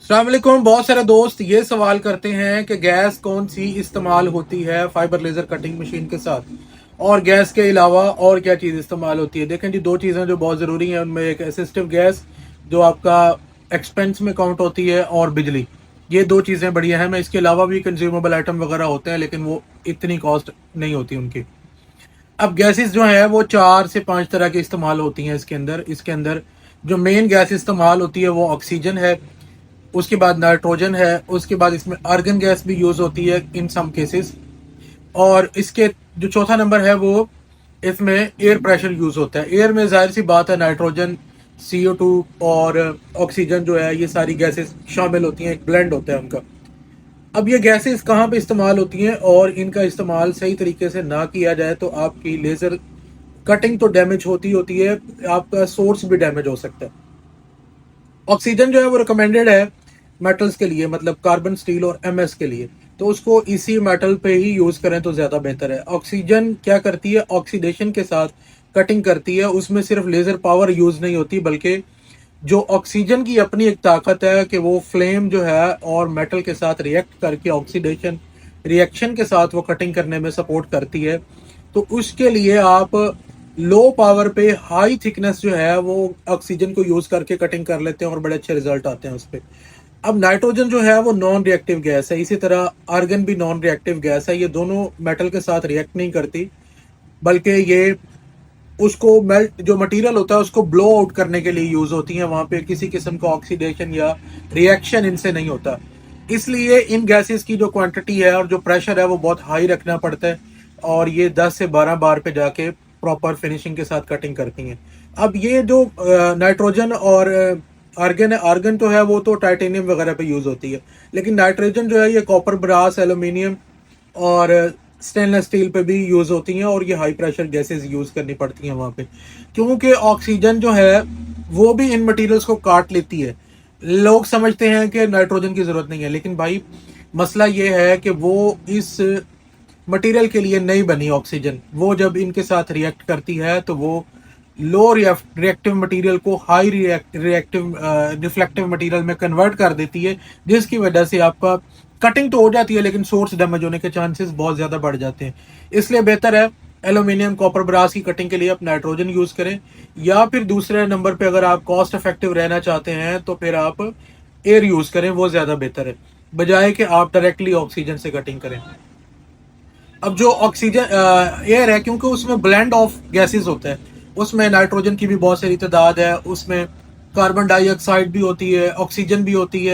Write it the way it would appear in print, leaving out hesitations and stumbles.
अस्सलाम वालेकुम। बहुत सारे दोस्त ये सवाल करते हैं कि गैस कौन सी इस्तेमाल होती है फाइबर लेज़र कटिंग मशीन के साथ, और गैस के अलावा और क्या चीज़ इस्तेमाल होती है। देखें जी, दो चीज़ें जो बहुत ज़रूरी हैं उनमें एक असिस्टिव गैस जो आपका एक्सपेंस में काउंट होती है, और बिजली। ये दो चीज़ें बड़ी अहम है। इसके अलावा भी कंज्यूमेबल आइटम वगैरह होते हैं, लेकिन वो इतनी कॉस्ट नहीं होती उनकी। अब गैसेस जो है वो 4 से 5 तरह की इस्तेमाल होती हैं इसके अंदर जो मेन गैस इस्तेमाल होती है वो ऑक्सीजन है, उसके बाद नाइट्रोजन है, उसके बाद इसमें आर्गन गैस भी यूज होती है इन सम केसेस, और इसके जो चौथा नंबर है वो इसमें एयर प्रेशर यूज होता है। एयर में जाहिर सी बात है नाइट्रोजन, CO2 और ऑक्सीजन जो है ये सारी गैसेस शामिल होती हैं, एक ब्लेंड होता है उनका। अब ये गैसेस कहाँ पे इस्तेमाल होती हैं, और इनका इस्तेमाल सही तरीके से ना किया जाए तो आपकी लेजर कटिंग तो डैमेज होती है, आपका सोर्स भी डैमेज हो सकता है। ऑक्सीजन जो है वो रिकमेंडेड है मेटल्स के लिए, मतलब कार्बन, स्टील और MS के लिए, तो उसको इसी मेटल पे ही यूज करें तो ज्यादा बेहतर है। ऑक्सीजन क्या करती है, ऑक्सीडेशन के साथ कटिंग करती है, उसमें सिर्फ लेजर पावर यूज नहीं होती, बल्कि जो ऑक्सीजन की अपनी एक ताकत है कि वो फ्लेम जो है और मेटल के साथ रिएक्ट करके ऑक्सीडेशन रिएक्शन के साथ वो कटिंग करने में सपोर्ट करती है। तो उसके लिए आप लो पावर पे हाई थिकनेस जो है वो ऑक्सीजन को यूज करके कटिंग कर लेते हैं और बड़े अच्छे रिजल्ट आते हैं उस पर। अब नाइट्रोजन जो है वो नॉन रिएक्टिव गैस है, इसी तरह आर्गन भी नॉन रिएक्टिव गैस है। ये दोनों मेटल के साथ रिएक्ट नहीं करती, बल्कि ये उसको मेल्ट जो मटेरियल होता है उसको ब्लो आउट करने के लिए यूज होती है। वहां पे किसी किस्म का ऑक्सीडेशन या रिएक्शन इनसे नहीं होता। इसलिए इन गैसेस की जो क्वांटिटी है और जो प्रेशर है वो बहुत हाई रखना पड़ता है, और ये 10 से 12 बार पे जाके प्रॉपर फिनिशिंग के साथ कटिंग करती हैं। अब ये जो नाइट्रोजन और आर्गन है, आर्गन तो है वो तो टाइटेनियम वगैरह पे यूज होती है, लेकिन नाइट्रोजन जो है ये कॉपर, ब्रास, एल्यूमिनियम और स्टेनलेस स्टील पे भी यूज होती हैं, और ये हाई प्रेशर गैसेस यूज करनी पड़ती हैं वहां पे, क्योंकि ऑक्सीजन जो है वो भी इन मटेरियल्स को काट लेती है। लोग समझते हैं कि नाइट्रोजन की जरूरत नहीं है, लेकिन भाई मसला ये है कि वो इस मटेरियल के लिए नहीं बनी ऑक्सीजन। वो जब इनके साथ रिएक्ट करती है तो वो लो रिएक्टिव मटेरियल को हाई रिएक्टिव रिफ्लेक्टिव मटेरियल में कन्वर्ट कर देती है, जिसकी वजह से आपका कटिंग तो हो जाती है, लेकिन सोर्स डैमेज होने के चांसेस बहुत ज्यादा बढ़ जाते हैं। इसलिए बेहतर है एल्यूमिनियम, कॉपर, ब्रास की कटिंग के लिए आप नाइट्रोजन यूज करें, या फिर दूसरे नंबर पे अगर आप कॉस्ट इफेक्टिव रहना चाहते हैं तो फिर आप एयर यूज करें, वो ज्यादा बेहतर है, बजाय कि आप डायरेक्टली ऑक्सीजन से कटिंग करें। अब जो ऑक्सीजन एयर है, क्योंकि उसमें ब्लेंड ऑफ गैसेस होता है, उसमें नाइट्रोजन की भी बहुत सारी तादाद है, उसमें कार्बन डाइऑक्साइड भी होती है, ऑक्सीजन भी होती है।